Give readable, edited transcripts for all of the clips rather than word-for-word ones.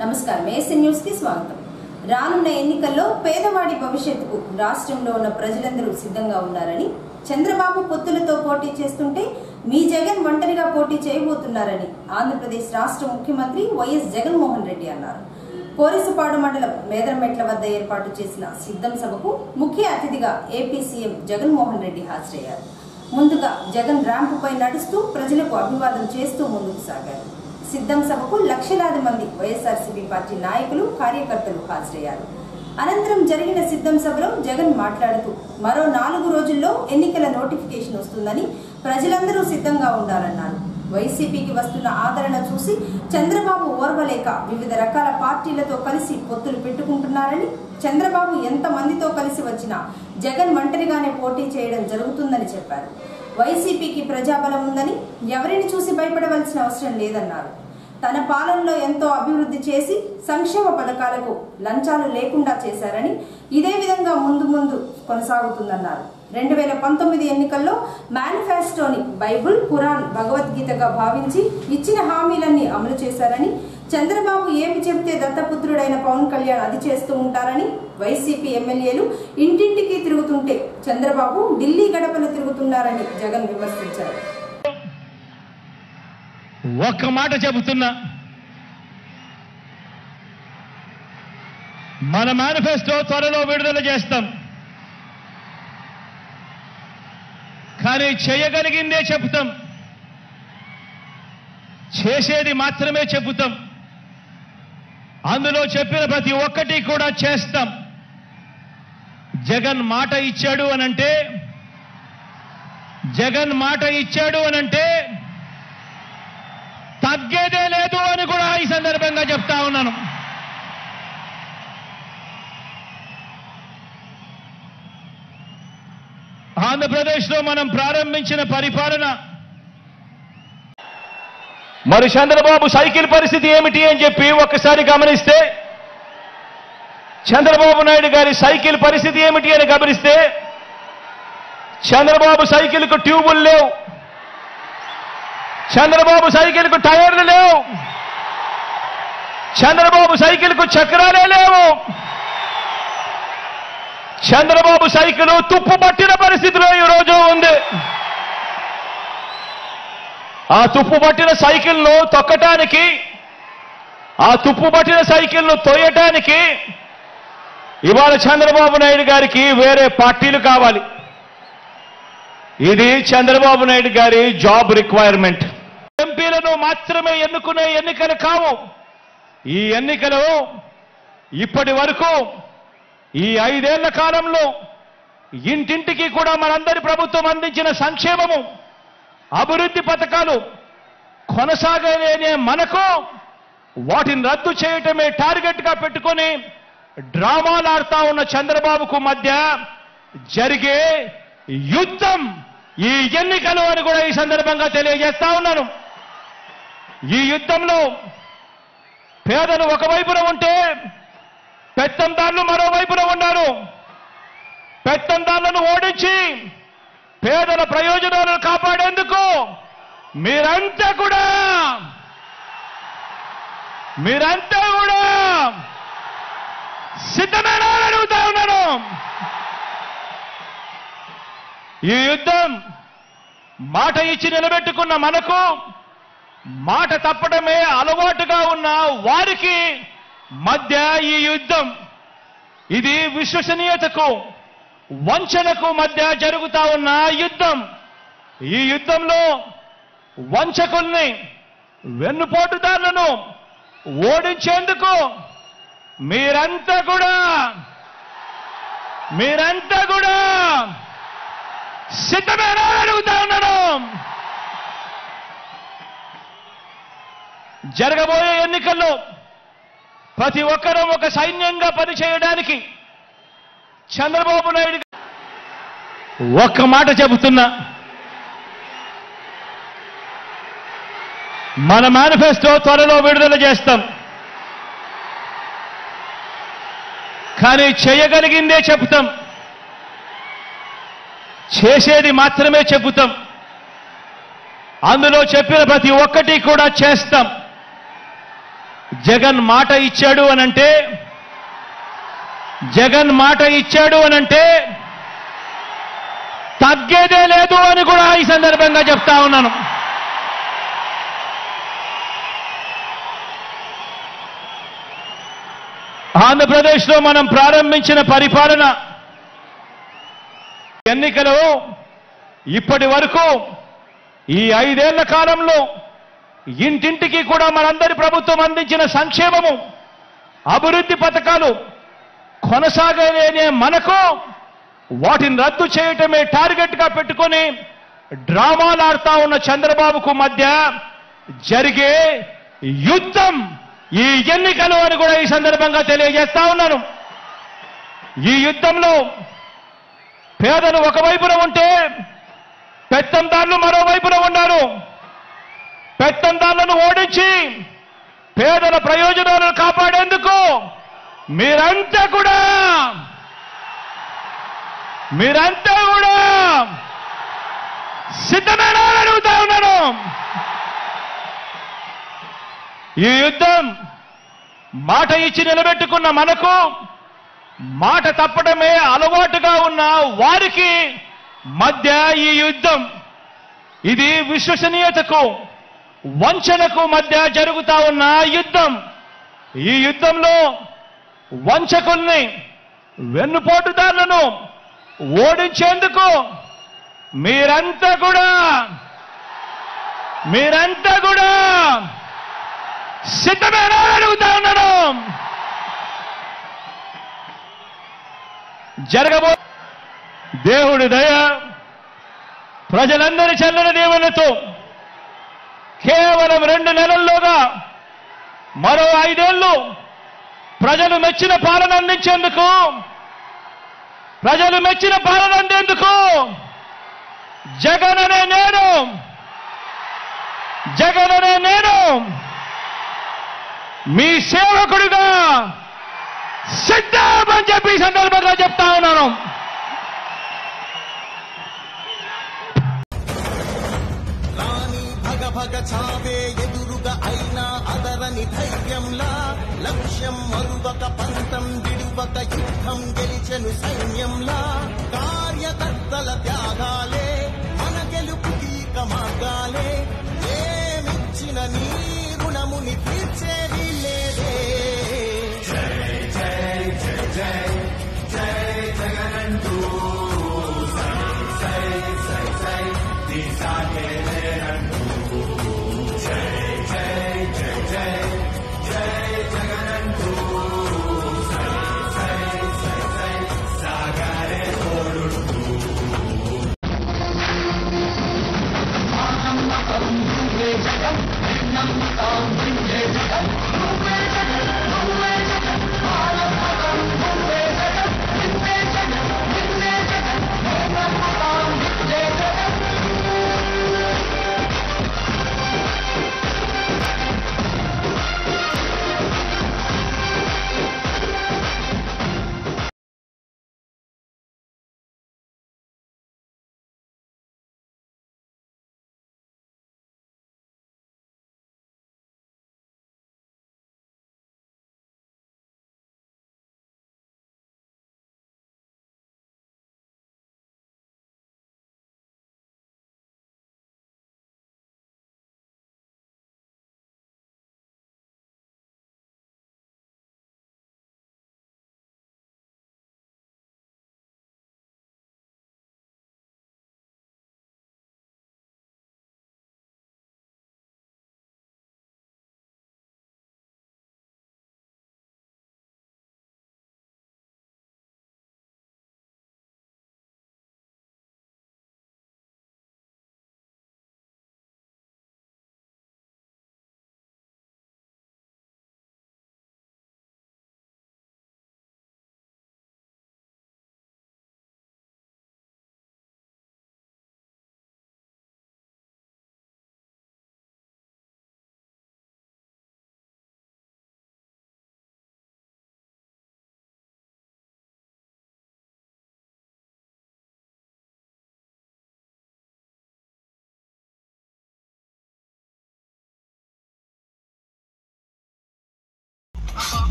నమస్కారం AC news కి స్వాగతం। రానున్న ఎన్నికల్లో పేదవాడి భవిష్యత్తుకు రాష్ట్రంలో ఉన్న ప్రజలందరూ సిద్ధంగా ఉన్నారని, చంద్రబాబు పొత్తులతో పోటీ చేస్తుంటే మీ జగన్ ఒంటరిగా పోటీ చేయబోతున్నారని ఆంధ్రప్రదేశ్ రాష్ట్ర ముఖ్యమంత్రి వైఎస్ జగన్మోహన్ రెడ్డి అన్నారు। కోరిసపాడు మండలం మేదరమెట్ల వద్ద ఏర్పాటు చేసిన సిద్ధం సభకు ముఖ్య అతిథిగా ఏపీ సీఎం జగన్మోహన్ రెడ్డి హాజరయ్యారు। ముందుగా జగన్ ర్యాంపుపై నడుస్తూ ప్రజలకు అభివాదం చేస్తూ ముందుకు సాగారు। సిద్ధం సభకు లక్షలాది మంది వైఎస్ఆర్సీపీ పార్టీ నాయకులు, కార్యకర్తలు హాజరయ్యారు। అనంతరం జరిగిన సిద్ధం సభలో జగన్ మాట్లాడుతూ మరో 4 రోజుల్లో ఎన్నికల నోటిఫికేషన్ వస్తుందని ప్రజలందరూ సిద్ధంగా ఉండాలన్నారు। వైసీపీకి వస్తున్న ఆదరణ చూసి చంద్రబాబు ఓర్వలేక వివిధ రకాల పార్టీలతో కలిసి పొత్తులు పెట్టుకుంటున్నారని, చంద్రబాబు ఎంత మందితో కలిసి వచ్చినా జగన్ ఒంటరిగానే పోటీ చేయడం జరుగుతుందని చెప్పారు। వైసీపీకి ప్రజాబలం ఉందని ఎవరిని చూసి భయపడవలసిన అవసరం లేదన్నారు। తన పాలనలో ఎంతో అభివృద్ధి చేసి సంక్షేమ పథకాలకు లంచాలు లేకుండా చేశారని, ఇదే విధంగా ముందు కొనసాగుతుందన్నారు। 2019 ఎన్నికల్లో మేనిఫెస్టోని బైబుల్, ఖురాన్, భగవద్గీతగా భావించి ఇచ్చిన హామీలన్నీ అమలు చేశారని, చంద్రబాబు ఏమి చెబితే దత్తపుత్రుడైన పవన్ కళ్యాణ్ అది చేస్తూ ఉంటారని, వైసీపీ ఎమ్మెల్యేలు ఇంటింటికి తిరుగుతుంటే చంద్రబాబు ఢిల్లీ గడపలు తిరుగుతున్నారని జగన్ విమర్శించారు। ఒక్క మాట చెబుతున్నా, మన మేనిఫెస్టో త్వరలో విడుదల చేస్తాం, కానీ చేయగలిగిందే చెబుతాం, చేసేది మాత్రమే చెబుతాం। అందులో చెప్పిన ప్రతి ఒక్కటి కూడా చేస్తాం। జగన్ మాట ఇచ్చాడు అనంటే తగ్గేదే లేదు అని కూడా ఈ సందర్భంగా చెప్తా ఉన్నాను। ఆంధ్రప్రదేశ్లో మనం ప్రారంభించిన పరిపాలన, మరి చంద్రబాబు సైకిల్ పరిస్థితి ఏమిటి అని చెప్పి ఒక్కసారి గమనిస్తే, చంద్రబాబు నాయుడు గారి సైకిల్ పరిస్థితి ఏమిటి అని గమనిస్తే, చంద్రబాబు సైకిల్కు ట్యూబులు లేవు, చంద్రబాబు సైకిల్కు టైర్లు లేవు, చంద్రబాబు సైకిల్కు చక్రాలే లేవు, చంద్రబాబు సైకిల్ తుప్పు పట్టిన పరిస్థితిలో ఈరోజు ఉంది। ఆ తుప్పు పట్టిన సైకిల్ను తొక్కటానికి, ఆ తుప్పు పట్టిన సైకిల్ను తోయటానికి ఇవాళ చంద్రబాబు నాయుడు గారికి వేరే పార్టీలు కావాలి। ఇది చంద్రబాబు నాయుడు గారి జాబ్ రిక్వైర్మెంట్। ఎంపీలను మాత్రమే ఎన్నుకునే ఎన్నికలు కావు ఈ ఎన్నికలు। ఇప్పటి వరకు ఈ 5 ఏళ్ల కాలంలో ఇంటింటికి కూడా మనందరి ప్రభుత్వం అందించిన సంక్షేమము, అభివృద్ధి పథకాలు కొనసాగలేనే మనకు వాటిని రద్దు చేయటమే టార్గెట్గా పెట్టుకొని డ్రామాలు ఆడుతా ఉన్న చంద్రబాబుకు మధ్య జరిగే యుద్ధం ఈ ఎన్నికలు అని కూడా ఈ సందర్భంగా తెలియజేస్తా ఉన్నాను। ఈ యుద్ధంలో పేదలు ఒకవైపున ఉంటే పెత్తందారులు మరోవైపున ఉన్నారు। పెత్తందారులను ఓడించి పేదల ప్రయోజనాలను కాపాడేందుకు మీరంతా కూడా సిద్ధమేనా అని అడుగుతా ఉన్నాను। ఈ యుద్ధం మాట ఇచ్చి నిలబెట్టుకున్న మనకు, మాట తప్పడమే అలవాటుగా ఉన్న వారికి మధ్య ఈ యుద్ధం, ఇది విశ్వసనీయతకు వంచనకు మధ్య జరుగుతా ఉన్న యుద్ధం। ఈ యుద్ధంలో వంచకుల్ని, వెన్నుపోటుదారులను ఓడించేందుకు మీరంతా కూడా సిద్ధమేనా అడుగుతా ఉన్నాను। జరగబోయే ఎన్నికల్లో ప్రతి ఒక్కరూ ఒక సైన్యంగా పనిచేయడానికి చంద్రబాబు నాయుడు ఒక్క మాట చెబుతున్నా, మన మేనిఫెస్టో త్వరలో విడుదల చేస్తాం, కానీ చేయగలిగిందే చెబుతాం, చేసేది మాత్రమే చెబుతాం। అందులో చెప్పిన ప్రతి ఒక్కటి కూడా చేస్తాం। జగన్ మాట ఇచ్చాడు అనంటే తగ్గేదే లేదు అని కూడా ఈ సందర్భంగా చెప్తా ఉన్నాను. ఆంధ్రప్రదేశ్లో మనం ప్రారంభించిన పరిపాలన ఎన్నికలు ఇప్పటి వరకు ఈ 5 ఏళ్ల కాలంలో ఇంటింటికి కూడా మనందరి ప్రభుత్వం అందించిన సంక్షేమము, అభివృద్ధి పథకాలు కొనసాగలేనే మనకు వాటిని రద్దు చేయటమే టార్గెట్గా పెట్టుకొని డ్రామాలు ఆడుతా ఉన్న చంద్రబాబుకు మధ్య జరిగే యుద్ధం ఈ ఎన్నికలు అని కూడా ఈ సందర్భంగా తెలియజేస్తా ఉన్నాను. ఈ యుద్ధంలో పేదలు ఒకవైపున ఉంటే పెత్తందారులు మరోవైపున ఉన్నారు. పెత్తందారులను ఓడించి పేదల ప్రయోజనాలను కాపాడేందుకు మీరంతా కూడా సిద్ధమేనా అని అడుగుతా ఉన్నాను. ఈ యుద్ధం మాట ఇచ్చి నిలబెట్టుకున్న మనకు మాట తప్పడమే అలవాటుగా ఉన్న వారికి మధ్య ఈ యుద్ధం, ఇది విశ్వసనీయతకు వంచనకు మధ్య జరుగుతా ఉన్న యుద్ధం. ఈ యుద్ధంలో వంచకుల్ని, వెన్నుపోటుదారులను ఓడించేందుకు మీరంతా కూడా సిద్ధమేనా అడుగుతా ఉన్నాను. జరగబో దేవుడి దయ, ప్రజలందరి చల్లని దీవెనతో కేవలం 2 నెలల్లోగా మరో 5 ఏళ్లు ప్రజలు మెచ్చిన పాలన అందించేందుకు జగన్ అనే నేను మీ సేవకుడిగా సిద్ధమని చెప్పి ఈ సందర్భంగా చెప్తా ఉన్నాను. భగ చావే ఎదురుగా అయినా అదరని ధైర్యంలా, లక్ష్యం మరువక పంతం విడువక యుద్ధం గెలిచెను సైన్యంలా, కార్యకర్తల త్యాగాలే మన గెలుపుకి మార్గాలే, ఏమిచ్చిన నీ రుణముని తీర్చేది లేదే. జై జై జై జై జై జగనంటూ సై సై సై దిశాగే లేరంటూ, జై జై జై జై జై జగనంటూ సై సై సై సై సాగరే తోడుంటూ.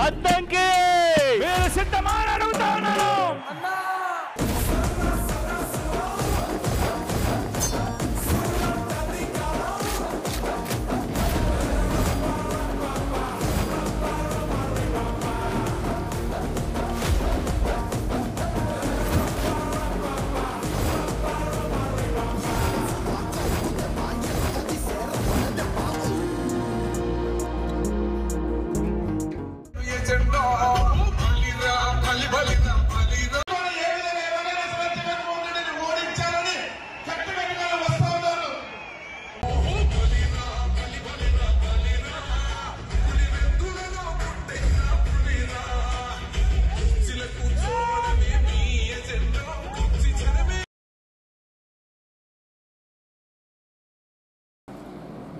అద్దంకి మీరు సిద్ధమా అని అడుగుతా ఉన్నాను.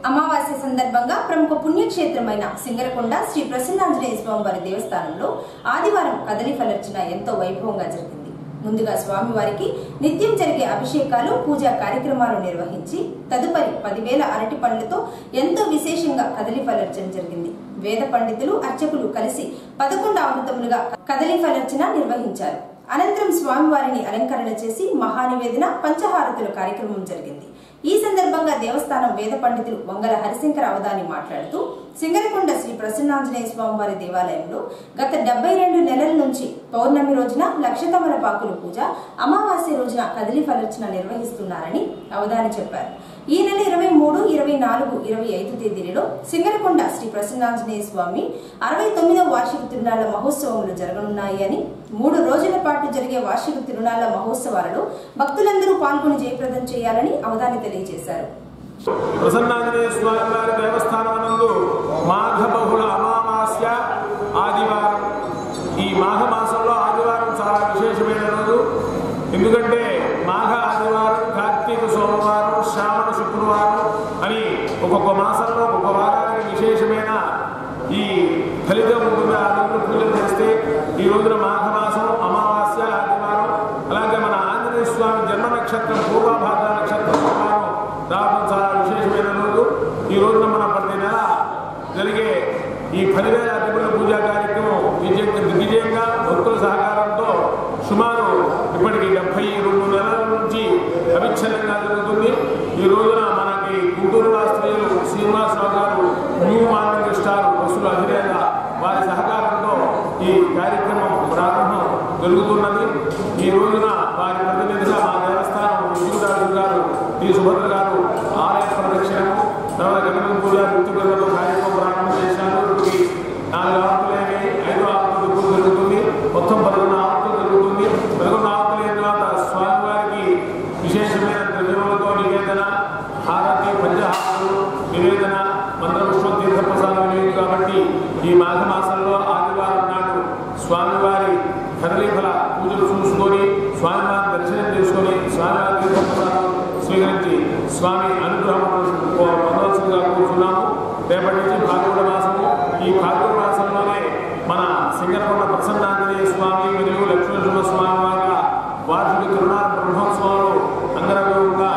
అమావాస్య సందర్భంగా ప్రముఖ పుణ్యక్షేత్రమైన సింగరకొండ శ్రీ ప్రసన్నాంజనేయ స్వామివారి దేవస్థానంలో ఆదివారం కదలి ఫలర్చన ఎంతో వైభవంగా జరిగింది. ముందుగా స్వామివారికి నిత్యం జరిగే అభిషేకాలు, పూజా కార్యక్రమాలు నిర్వహించి తదుపరి 10,000 అరటి పండ్లతో ఎంతో విశేషంగా కదలి ఫలర్చన జరిగింది. వేద పండితులు, అర్చకులు కలిసి 11 ఆవృతములుగా కదలి ఫలర్చన నిర్వహించారు. అనంతరం స్వామివారిని అలంకరణ చేసి మహానివేదన, పంచహారతుల కార్యక్రమం జరిగింది. ఈ సందర్భంగా దేవస్థానం వేద పండితులు వంగల హరిశంకర అవధాని మాట్లాడుతూ సింగరకొండ శ్రీ ప్రసన్నాంజనేయ స్వామివారి దేవాలయంలో గత 72 నెలల నుంచి పౌర్ణమి రోజున లక్షతమలపాకుల పూజ, అమావాస్య రోజున కదిలి ఫలర్చన నిర్వహిస్తున్నారని అవధాని చెప్పారు. ఈ నెల 23, 24, 25 తేదీలలో సింగరకొండ శ్రీ ప్రసన్నాంజనేయ స్వామి 69వ వార్షిక తిరునాళ్ల మహోత్సవములు జరగనున్నాయి అని, 3 రోజుల పాటు జరిగే వార్షిక తిరునాళ్ల మహోత్సవాలలో భక్తులందరూ పాల్గొని జయప్రదం చేయాలని అవధాని తెలియజేశారు. ప్రసన్నాంజనేయ స్వామి వారి దేవస్థానమునందు మాఘ బహుళ అమావాస్య ఆదివారం. ఈ మాఘ మాసంలో ఆదివారం చాలా విశేషమైన రోజు. ఎందుకంటే మాఘ ఆదివారం, కార్తీక సోమవారం, శ్రావణ శుక్రవారం అని ఒక్కొక్క మాసంలో ఒక్కొక్క వారానికి విశేషమైన ఈ ఫలితం ఉంటుంది. ఆ రోజున పూజలు చేస్తే ఈ రోజున మాఘ మాసం, అమావాస్య, ఆదివారం, అలాగే మన ఆంజనేయ స్వామి జన్మ నక్షత్రం పూర్వభాద్ర నక్షత్రం రావడం చాలా విశేషమైన రోజు. ఈ రోజున మన ప్రతి నెల జరిగే ఈ 10,000 అరటిపండ్ల పూజా కార్యక్రమం దిగ్విజయంగా భక్తుల సహకారంతో సుమారు ఇప్పటికి 72 నెలల నుంచి అవిచ్ఛిన్నంగా జరుగుతుంది. ఈ రోజున మనకి గుంటూరు రాష్ట్రీయులు శ్రీనివాసరావు గారు, న్యూ మార్నింగ్ స్టార్ బస్సుల అధినేత వారి సహకారంతో ఈ కార్యక్రమం ప్రారంభం జరుగుతున్నది. ఈ రోజున వారి ప్రతినిధిగా మా దేవస్థానం విజయరాజు గారు, టి సుభద్ర గారు ఆలయ ప్రదక్షిణము, తర్వాత గణపతి పూజ వృత్తిపరులతో కార్యక్రమం ప్రారంభం చేశారు. 4 ఆవృత్తులేని 5 ఆవృత్తులు పూజ జరుగుతుంది. మొత్తం 11 ఆవృత్తులు జరుగుతుంది. 11 ఆవృత్తులు అయిన తర్వాత స్వామివారికి విశేషమైన ద్రవ్యములతో నివేదన, హారతి, పంచహారతులు నివేదన, మంత్రపుష్పం, తీర్థప్రసాదం లేదు. కాబట్టి ఈ మాఘ మాసంలో ఆదివారం నాడు స్వామివారి కదలిఫల పూజలు చూసుకొని, స్వామివారి దర్శనం చేసుకొని, స్వామివారి తీర్థప్రసాదం స్వీకరించి స్వామి అనుగ్రహం పొందవలసిందిగా కూర్చున్నాము. రేపటి నుంచి భాద్రపద మాసము. ఈ భాద్రపద మాసంలోనే మన సింగరకొండ ప్రసన్నాంజనేయ స్వామి మరియు లక్ష్మీనరసింహ స్వామి వారి వార్షిక తిరునాళ్ల బ్రహ్మోత్సవాలు అంగరంగంగా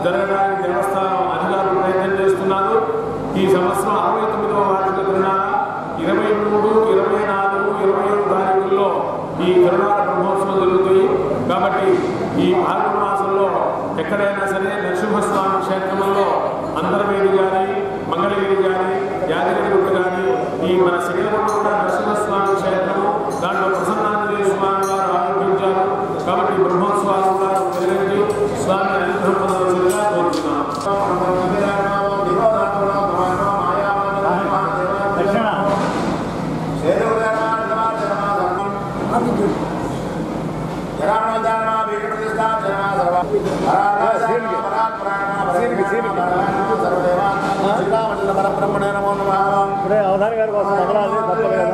జరగడానికి దేవస్థానం అధికారులు ప్రయత్నం చేస్తున్నారు. ఈ సంవత్సరం 69వ వార్షిక తిరునాళ 23, 24, 27 తారీఖుల్లో ఈ తిరునాళ్ల బ్రహ్మోత్సవం జరుగుతాయి. కాబట్టి ఈ భాద్రపద మాసంలో ఎక్కడైనా సరే నరసింహస్వామి క్షేత్రంలో అంతర్వేది కానీ, మంగళగిరి కానీ, యాదగిరిగుట్ట కానీ, ఈ మన సింగరకొండ నరసింహస్వామి క్షేత్రము, దాంట్లో ప్రసన్నాంజనేయ స్వామి వారు ఆవిర్భవించారు. కాబట్టి బ్రహ్మోత్సవాలు కూడా జరిగించి స్వామి అనుగ్రహం పొందవలసిందిగా కోరుతున్నాం. అవధాని గారి కోసం ఎగరాలి తప్పదు కదా.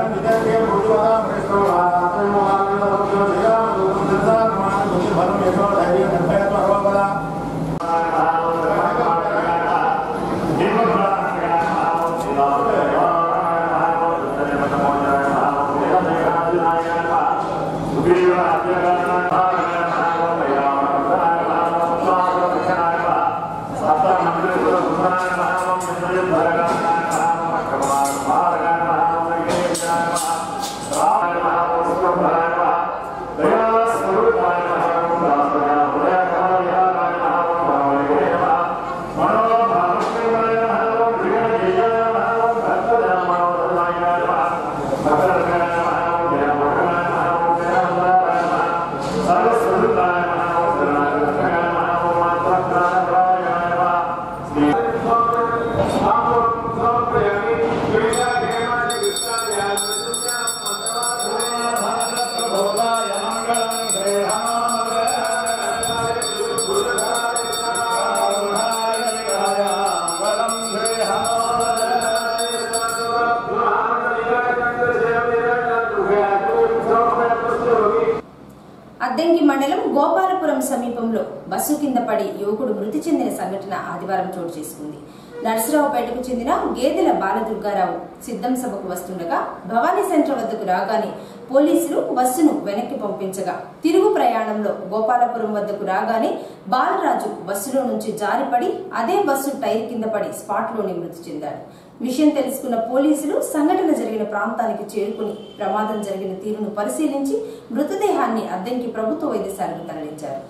అద్దంకి మండలం గోపాలపురం సమీపంలో బస్సు కింద పడి యువకుడు మృతి చెందిన సంఘటన ఆదివారం చోటు చేసుకుంది. నర్సరావుపేటకు చెందిన గేదెల బాలదుర్గారావు సిద్ధం సభకు వస్తుండగా భవానీ సెంటర్ వద్దకు రాగానే పోలీసులు బస్సును వెనక్కి పంపించగా తిరుగు ప్రయాణంలో గోపాలపురం వద్దకు రాగానే బాలరాజు బస్సులో నుంచి జారిపడి అదే బస్సు టైర్ కింద పడి స్పాట్లోనే మృతి చెందాడు. విషయం తెలుసుకున్న పోలీసులు సంఘటన జరిగిన ప్రాంతానికి చేరుకుని ప్రమాదం జరిగిన తీరును పరిశీలించి మృతదేహాన్ని అద్దంకి ప్రభుత్వ వైద్యశాలకు తరలించారు.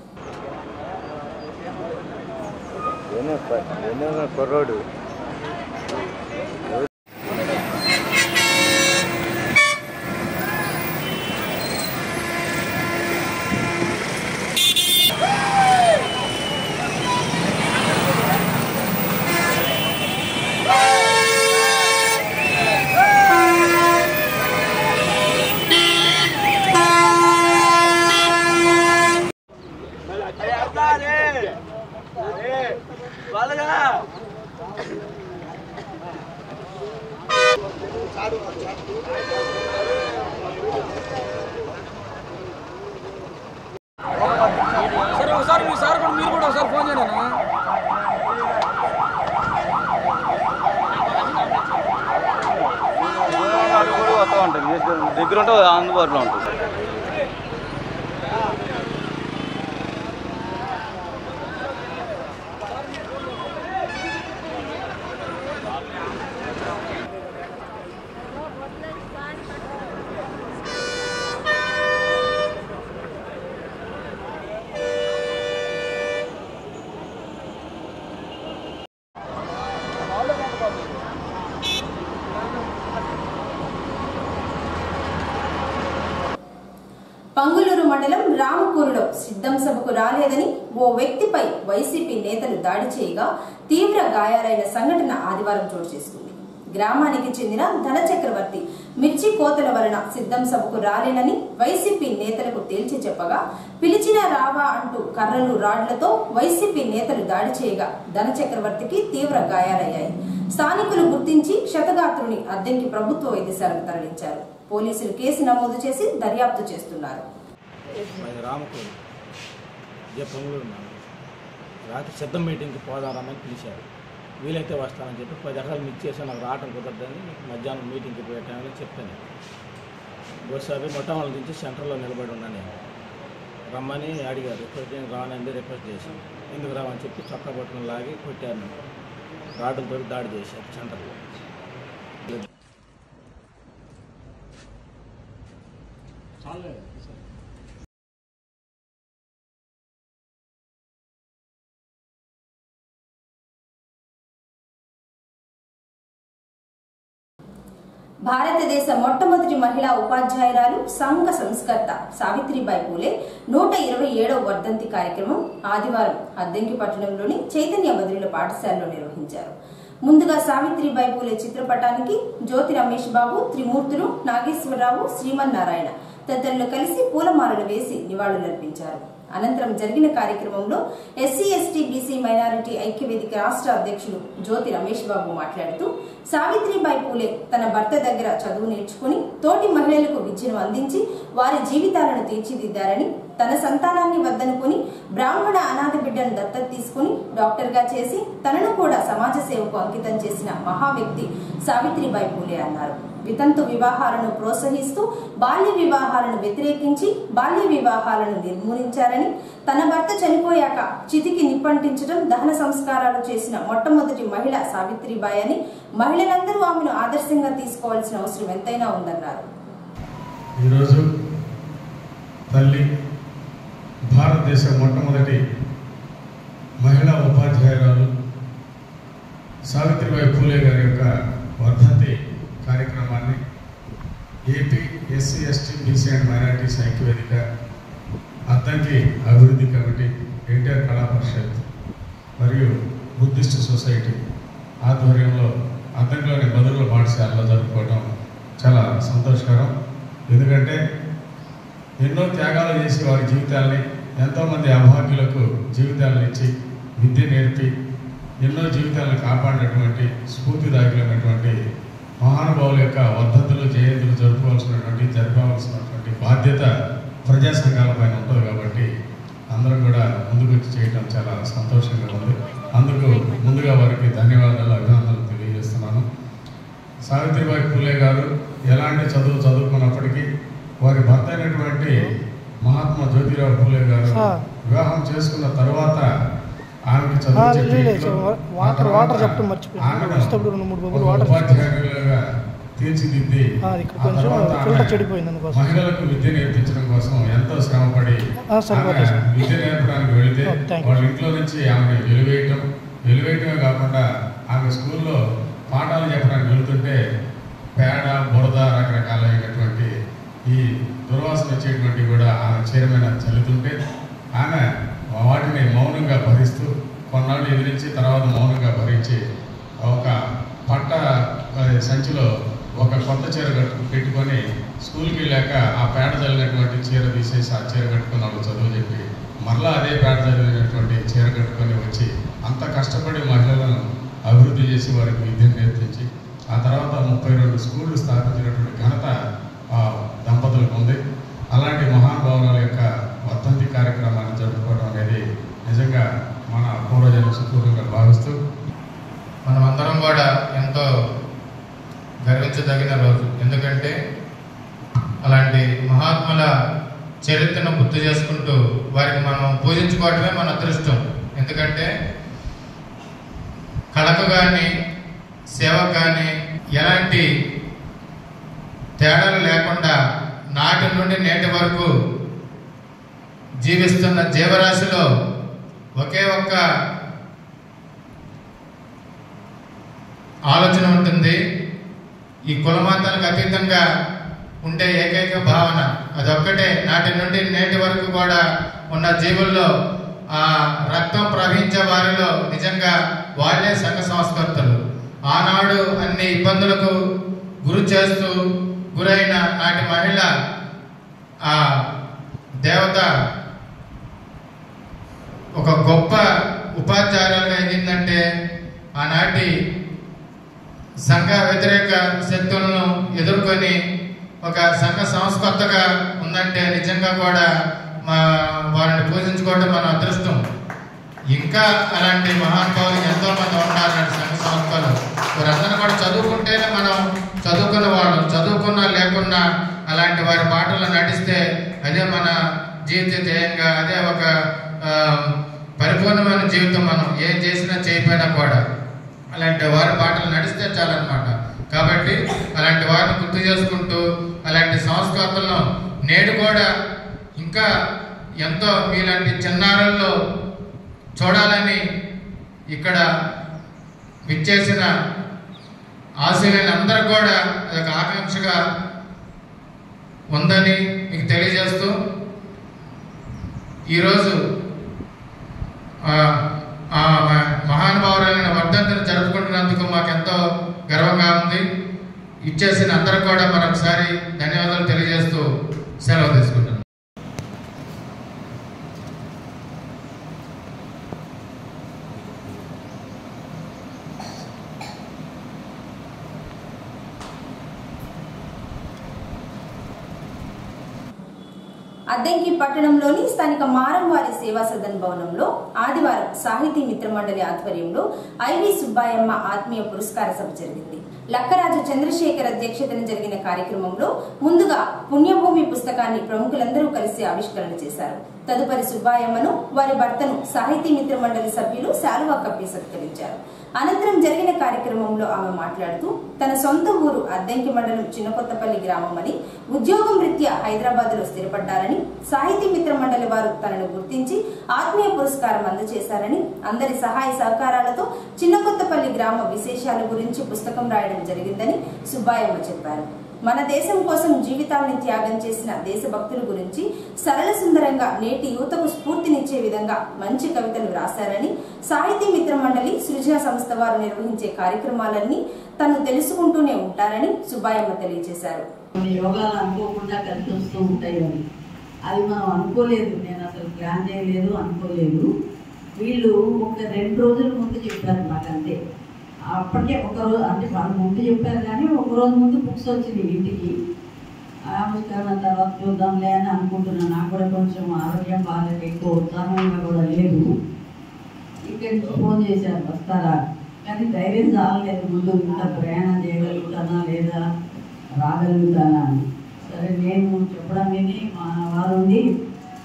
సరే ఒకసారి మీ సార్ కూడా మీరు కూడా ఒకసారి ఫోన్ చేయండి. వస్తూ ఉంటుంది దగ్గర ఉంటే అందుబాటులో ఉంటుంది. పంగులూరు మండలం రామకూరులో సిద్ధం సభకు రాలేదని ఓ వ్యక్తిపై వైసీపీ నేతలు దాడి చేయగా తీవ్ర గాయాలైన సంఘటన ఆదివారం చోటు చేసుకుంది. గ్రామానికి చెందిన ధన చక్రవర్తి మిర్చి కోతల వలన సిద్ధం సభకు రాలేనని వైసీపీ నేతలకు తేల్చి చెప్పగా పిలిచినా రావా అంటూ కర్రలు రాడ్లతో వైసీపీ నేతలు దాడి చేయగా ధన చక్రవర్తికి తీవ్ర గాయాలయ్యాయి. స్థానికులు గుర్తించి క్షతగాత్రుని అద్దంకి ప్రభుత్వ వైద్యశాలకు తరలించారు. పోలీసులు కేసు నమోదు చేసి దర్యాప్తు చేస్తున్నారు. రాత్రి సిద్ధం మీటింగ్కి పోదామని పిలిచారు. వీలైతే వస్తానని చెప్పి 10 ఎకరాలు మిక్స్ చేసి నాకు రావటం కుదరదని మధ్యాహ్నం మీటింగ్కి పోయే టైంలో చెప్పాను. బస్సు మొట్టమొదటి నుంచి సెంటర్లో నిలబడి ఉన్నాను. నేను రమ్మని అడిగారు. రిక్వెస్ట్ రానండి రిక్వెస్ట్ చేసి ఎందుకు రావని చెప్పి చొక్కా పట్టుకుని లాగి కొట్టారు. రాడ్లతో దాడి చేశారు సెంటర్లో. భారతదేశ మొట్టమొదటి మహిళా ఉపాధ్యాయురాలు సంఘ సంస్కర్త సావిత్రిబాయి పూలే 127వ వర్ధంతి కార్యక్రమం ఆదివారం అద్దంకి పట్టణంలోని చైతన్య బదిలీల పాఠశాలలో నిర్వహించారు. ముందుగా సావిత్రిబాయి పూలే చిత్రపటానికి జ్యోతి రమేష్ బాబు, త్రిమూర్తులు, నాగేశ్వరరావు, శ్రీమన్నారాయణ తదితరులు కలిసి పూలమాలలు వేసి నివాళులర్పించారు. అనంతరం జరిగిన కార్యక్రమంలో ఎస్సీ ఎస్టీ బీసీ మైనారిటీ ఐక్యవేదిక రాష్ట్ర అధ్యక్షులు జ్యోతి రమేష్ బాబు మాట్లాడుతూ సావిత్రిబాయి పూలే తన భర్త దగ్గర చదువు నేర్చుకుని తోటి మహిళలకు విద్యను అందించి వారి జీవితాలను తీర్చిదిద్దారని, తన సంతానాన్ని వద్దనుకుని బ్రాహ్మణ అనాథ బిడ్డను దత్తత తీసుకుని డాక్టర్గా చేసి తనను కూడా సమాజ సేవకు అంకితం చేసిన మహా వ్యక్తి సావిత్రిబాయి పూలే అన్నారు. వితంతు వివాహాలను ప్రోత్సహిస్తూ బాల్య వివాహాలను వ్యతిరేకించి బాల్య వివాహాలను నిర్మూలించారని, తన భర్త చనిపోయాక చితికి నిప్పంటించడం, దహన సంస్కారాలు చేసిన మొట్టమొదటి మహిళ సావిత్రిబాయి అని, మహిళలందరూ ఆమెను ఆదర్శంగా తీసుకోవాల్సిన అవసరం ఎంతైనా ఉందన్నారు. ఈరోజు తల్లి భారతదేశ మొట్టమొదటి మహిళా ఉపాధ్యాయురాలు సావిత్రిబాయి పూలే గారి యొక్క వర్ధంతి కార్యక్రమాన్ని AP SC ST BC and minorities ఐక్యవేదిక, అద్దంకి అభివృద్ధి కమిటీ, ఎన్టీఆర్ కళా పరిషత్ మరియు బుద్ధిస్ట్ సొసైటీ ఆధ్వర్యంలో అద్దంకిలోని బదుల పాఠశాలలో జరుపుకోవడం చాలా సంతోషకరం. ఎందుకంటే ఎన్నో త్యాగాలు చేసి వారి జీవితాల్ని ఎంతోమంది అభాగ్యులకు జీవితాలను ఇచ్చి విద్య నేర్పి ఎన్నో జీవితాలను కాపాడినటువంటి స్ఫూర్తిదాయకులైనటువంటి మహానుభావుల యొక్క వర్ధంతులు జయంతులు జరపవలసినటువంటి బాధ్యత ప్రజా సంఘాలపైన ఉంటుంది కాబట్టి అందరం కూడా ముందుకు వచ్చి చేయడం చాలా సంతోషంగా ఉంది. అందుకు ముందుగా వారికి ధన్యవాదాలు, అభినందనలు తెలియజేస్తున్నాను. సావిత్రిబాయి పూలే గారు ఎలాంటి చదువుకున్నప్పటికీ వారి భర్త అయినటువంటి మహాత్మా జ్యోతిరావు పూలే గారు వివాహం చేసుకున్న తర్వాత ఆమెకు చదువు ఉపాధ్యాయులుగా తీర్చిదిద్ది మహిళలకు విద్య నేర్పించడం కోసం ఎంతో శ్రమపడి విద్య నేర్పడానికి వెళితే వాళ్ళ ఇంట్లో నుంచి ఆమెను వెలివేయటమే కాకుండా ఆమె స్కూల్లో పాఠాలు చెప్పడానికి వెళుతుంటే పేడ బురద రకరకాలైనటువంటి ఈ దుర్వాసన వచ్చేటువంటి కూడా ఆమె చీరమైన చల్లుతుంటే ఆమె వాటిని మౌనంగా భరిస్తూ కొన్నాళ్ళు ఎదిరించి తర్వాత మౌనంగా భరించి ఒక పట్ట సంచిలో ఒక కొత్త చీర పెట్టుకొని స్కూల్కి వెళ్ళాక ఆ పేడ చల్లినటువంటి చీర తీసేసి ఆ చీర కట్టుకుని వాళ్ళు చదువు చెప్పి మరలా అదే పేడ చల్లినటువంటి చీర కట్టుకొని వచ్చి అంత కష్టపడి మహిళలను అభివృద్ధి చేసి వారికి విద్యను నేర్పించి ఆ తర్వాత 32 స్కూళ్ళు స్థాపించినటువంటి ఘనత దంపతులకు ఉంది. అలాంటి మహానుభావుల యొక్క వర్ధంతి కార్యక్రమాన్ని జరుపుకోవడం అనేది నిజంగా మన పూర్వజన్మ సుకృతంగా భావిస్తూ మనమందరం కూడా ఎంతో గర్వించదగిన రోజు. ఎందుకంటే అలాంటి మహాత్ముల చరిత్రను గుర్తు చేసుకుంటూ వారికి మనం పూజించుకోవడమే మన అదృష్టం. ఎందుకంటే కళకు కానీ సేవకు కానీ ఎలాంటి తేడాలు లేకుండా నాటి నుండి నేటి వరకు జీవిస్తున్న జీవరాశిలో ఒకే ఒక్క ఆలోచన ఉంటుంది. ఈ కులమాతాలకు అతీతంగా ఉండే ఏకైక భావన అదొక్కటే. నాటి నుండి నేటి వరకు కూడా ఉన్న జీవుల్లో ఆ రక్తం ప్రవహించే వారిలో నిజంగా వాళ్ళే సంఘ సంస్కర్తలు. ఆనాడు అన్ని ఇబ్బందులకు గురైన నాటి మహిళ ఆ దేవత ఒక గొప్ప ఉపాధ్యాయులుగా అయిందంటే ఆనాటి సంఘ వ్యతిరేక శక్తులను ఎదుర్కొని ఒక సంఘ సంస్కర్తగా ఉందంటే నిజంగా కూడా వారిని పూజించుకోవడం మన అదృష్టం. ఇంకా అలాంటి మహానుభావులు ఎంతో మంది ఉన్నారు సంఘ సంస్థలు. వారందరూ కూడా చదువుకుంటేనే మనం చదువుకున్న వాళ్ళు, చదువుకున్నా లేకున్నా అలాంటి వారి పాటలు నడిస్తే అదే మన జీవిత ధ్యేయంగా, అదే ఒక పరిపూర్ణమైన జీవితం. మనం ఏం చేసినా చేయకపోయినా కూడా అలాంటి వారి పాటలు నడిస్తే చాలన్నమాట. కాబట్టి అలాంటి వారిని గుర్తు చేసుకుంటూ అలాంటి సంస్కృతులను నేడు కూడా ఇంకా ఎంతో మీలాంటి చిన్నారుల్లో చూడాలని ఇక్కడ విచ్చేసిన ఆశీర్వాదందరూ కూడా అదొక ఆకాంక్షగా ఉందని మీకు తెలియజేస్తూ ఈరోజు మహానుభావులైన వర్ధంతిని జరుపుకుంటున్నందుకు మాకెంతో గర్వంగా ఉంది. ఇచ్చేసిన అందరూ కూడా మరొకసారి ధన్యవాదాలు తెలియజేస్తూ సెలవు తీసుకుంటున్నాను. అద్దంకి పట్టణంలోని స్థానిక మారంవారి సేవా సదన్ భవనంలో ఆదివారం సాహితీ మిత్ర మండలి ఆధ్వర్యంలో ఐవి సుబ్బాయమ్మ ఆత్మీయ పురస్కార సభ జరిగింది. లక్కరాజు చంద్రశేఖర్ అధ్యక్షతన జరిగిన కార్యక్రమంలో ముందుగా పుణ్యభూమి పుస్తకాన్ని ప్రముఖులందరూ కలిసి ఆవిష్కరణ చేశారు. తదుపరి సుబ్బాయమ్మను, వారి భర్తను సాహితీ మిత్ర మండలి సభ్యులు శాలువా కప్పి సత్కరించారు. అనంతరం జరిగిన కార్యక్రమంలో ఆమె మాట్లాడుతూ తన సొంత ఊరు అద్దంకి మండలం చిన్నకొత్తపల్లి గ్రామం అని, ఉద్యోగం రీత్యా హైదరాబాద్ లో స్థిరపడ్డారని, సాహితీ మిత్ర మండలి వారు తనను గుర్తించి ఆత్మీయ పురస్కారం అందజేశారని, అందరి సహాయ సహకారాలతో చిన్నకొత్తపల్లి గ్రామ విశేషాల గురించి పుస్తకం రాయడం జరిగిందని సుబ్బాయమ్మ చెప్పారు. మన దేశం కోసం జీవితాన్ని త్యాగం చేసిన దేశభక్తుల గురించి సరళ సుందరంగా నేటి యువతకు స్ఫూర్తినిచ్చే విధంగా మంచి కవితలు రాశారని, సాహితీ మిత్ర మండలి సృజన సంస్థ వారు నిర్వహించే కార్యక్రమాలన్నీ తను తెలుసుకుంటూనే ఉంటారని సుబ్బాయమ్మ తెలియజేశారు. యోగాలు అనుకోకుండా కలిసి వస్తూ ఉంటాయని అది మనం అనుకోలేదు, నేను అసలు ప్లాన్ చేయలేదు, అనుకోలేదు. వీళ్ళు ఒక 2 రోజుల ముందు చెప్పారు నాకు, అంతే. అప్పటికే ఒకరోజు అంటే వాళ్ళు ముందు చెప్పారు, కానీ ఒకరోజు ముందు బుక్స్ వచ్చింది ఇంటికి. ఆవిష్కరణ తర్వాత చూద్దాంలే అని అనుకుంటున్నాను. నాకు కూడా కొంచెం ఆరోగ్యం బాగాలేదు, ఎక్కువ ఉత్సాహంగా కూడా లేదు. ఇక్కడి నుంచి ఫోన్ చేశారు వస్తారా, కానీ ధైర్యం చాలలేదు. ముందు ఇంత ప్రయాణం చేయగలుగుతానా లేదా, రాగలుగుతానా అని. సరే నేను చెప్పడం విని మా వారు ఉండి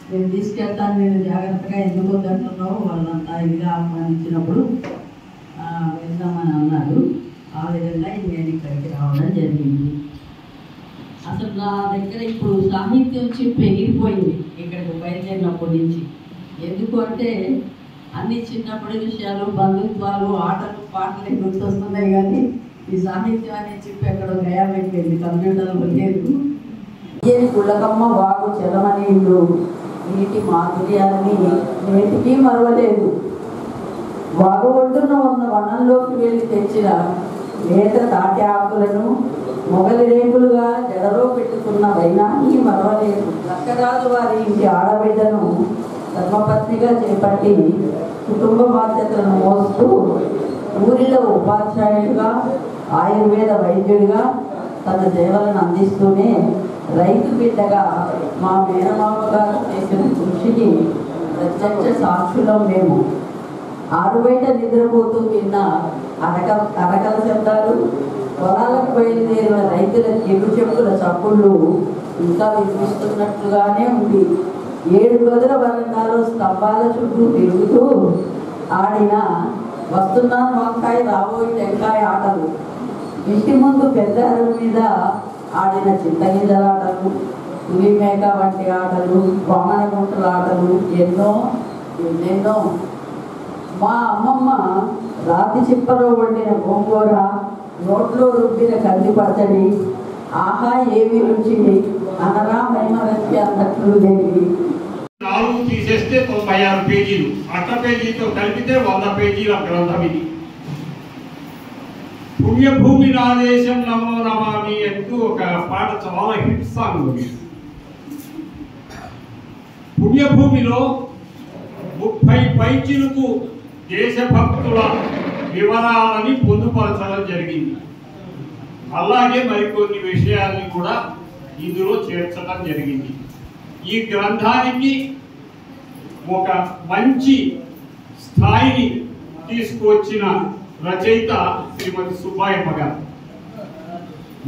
నేను తీసుకెళ్తాను, నేను జాగ్రత్తగా ఎందుకు వద్దంటున్నావు, వాళ్ళంతా ఇదిగా ఆహ్వానించినప్పుడు వెళ్దామని అన్నారు. ఆ విధంగా నేను ఇక్కడికి రావడం జరిగింది. అసలు నా దగ్గర ఇప్పుడు సాహిత్యం చెప్పి ఎగిరిపోయింది ఇక్కడికి బయలుదేరినప్పటి నుంచి. ఎందుకు అంటే అన్ని చిన్నప్పటి విషయాలు, బంధుత్వాలు, ఆటలు, పాటలే గుర్తొస్తున్నాయి, కానీ ఈ సాహిత్యం అనే చెప్పి ఎక్కడో గయామైపోయింది, కంప్యూటర్లో లేదు. కులకమ్మ వాగు చెలమనీళ్ళు నీటి మాధుర్యాన్ని నేటికి మరవలేదు. వాగు ఒడ్డున ఉన్న వనంలోకి వెళ్ళి తెచ్చిన లేత తాటి ఆకులను మొగలి రేకులుగా జడలో పెట్టుకున్న వైనాన్ని మరవలేదు. లక్కరాజు వారి ఇంటి ఆడబిడ్డను ధర్మపత్నిగా చేపట్టి కుటుంబ బాధ్యతలను మోస్తూ ఊరిలో ఉపాధ్యాయుడిగా, ఆయుర్వేద వైద్యుడిగా తన సేవలను అందిస్తూనే రైతు బిడ్డగా మా మేనమామ గారు చేసిన కృషికి ప్రత్యక్ష సాక్షులం మేము. ఆరుబయట నిద్రపోతూ విన్న అరకల శబ్దాలు, పొలాలకు బయలుదేరిన రైతుల చెడు చెప్పుల చప్పుళ్ళు ఇంకా వినిపిస్తున్నట్లుగానే ఉంది. 7 గదుల వరండాలో స్తంభాల చుట్టూ తిరుగుతూ ఆడిన వస్తున్నాను వంకాయ రాబోయి టెంకాయ ఆటలు, ఇంటి ముందు పెద్ద అరుగు మీద ఆడిన చింతగింజలాటలు, పులి మేక వంటి ఆటలు, వామన గుంటల ఆటలు ఎన్నెన్నో. మా అమ్మమ్మ రాతి చిప్పలో వండిన గోంగూర, నోట్లో రుబ్బిన కంది పచ్చడి, ఆహా ఏమి రుచి, అనరా మైమరచి అన్నట్లు దేవి. 4 తీసేస్తే 96 పేజీలు, అట్ట పేజీతో కలిపితే 100 పేజీల గ్రంథం ఇది. పుణ్యభూమి నాదేశం నమో నమామి అంటూ ఒక పాట చాలా హిట్ సాంగ్ ఉంది. పుణ్యభూమిలో 30 పైచిలకు దేశభక్తుల వివరాలని పొందుపరచడం జరిగింది. అలాగే మరికొన్ని విషయాల్ని కూడా ఇందులో చేర్చడం జరిగింది. ఈ గ్రంథానికి ఒక మంచి స్థాయిని తీసుకువచ్చిన రచయిత శ్రీమతి సుబ్బాయమ్మ గారు.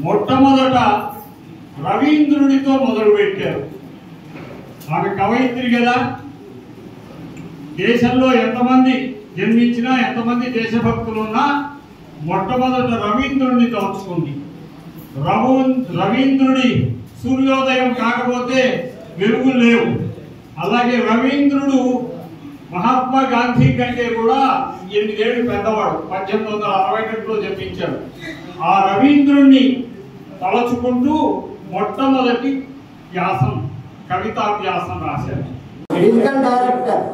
మొట్టమొదట రవీంద్రుడితో మొదలుపెట్టారు. ఆమె కవయిత్రి కదా, దేశంలో ఎంతమంది జన్మించినా, ఎంతమంది దేశభక్తులు ఉన్నా మొట్టమొదట రవీంద్రుడిని తలుచుకుంది. రవీంద్రుడి సూర్యోదయం కాకపోతే వెలుగులు లేవు. అలాగే రవీంద్రుడు మహాత్మా గాంధీ కంటే కూడా 8 ఏళ్ళు పెద్దవాడు, 1862లో జన్మించాడు. ఆ రవీంద్రుడిని తలచుకుంటూ మొట్టమొదటి వ్యాసం, కవితా వ్యాసం రాశారు. మెడికల్ డైరెక్టర్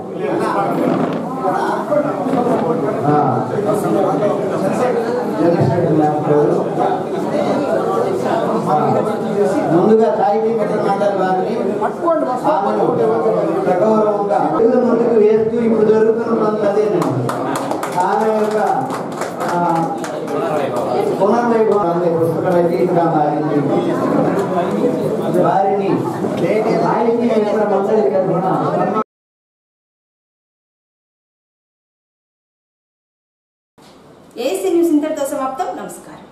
ముందుగా సాహితీ మిత్ర మండలి వారిని ప్రగౌరవంగా ముందుకు వేస్తూ ఇప్పుడు జరుగుతున్న పనులు అదేనండి. ఆమె యొక్క పునర్వైభవం పుస్తక రచయితగా మారింది. వారిని సాహితీ మిత్ర మండలి తరఫున ఏసీ న్యూస్ ఇంతటితో సమాప్తం. నమస్కారం.